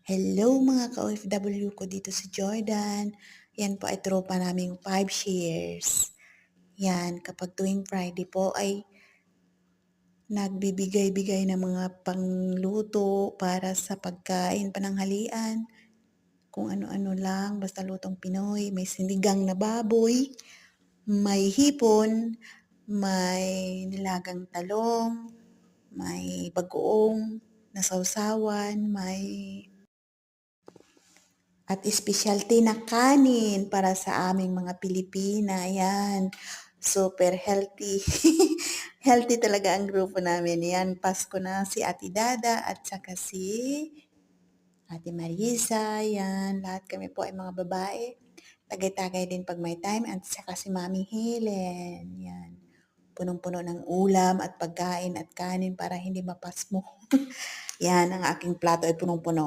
Hello mga ka-OFW ko dito si Jordan. Yan po ay tropa naming 5 shares. Yan, kapag tuwing Friday po ay nagbibigay-bigay ng mga pangluto para sa pagkain, pananghalian. Kung ano-ano lang, basta lutong Pinoy. May sinigang na baboy, may hipon, may nilagang talong, may bagoong na sausawan, may at specialty na kanin para sa aming mga Pilipina, yan. Super healthy. Healthy talaga ang grupo namin. Yan, Pasko na si Ate Dada at saka si Ate Marisa. Yan, lahat kami po ay mga babae. Tagay-tagay din pag may time at saka si Mami Helen. Yan. Punong-puno ng ulam at pagkain at kanin para hindi mapasmo. Yan, ang aking plato ay punong-puno.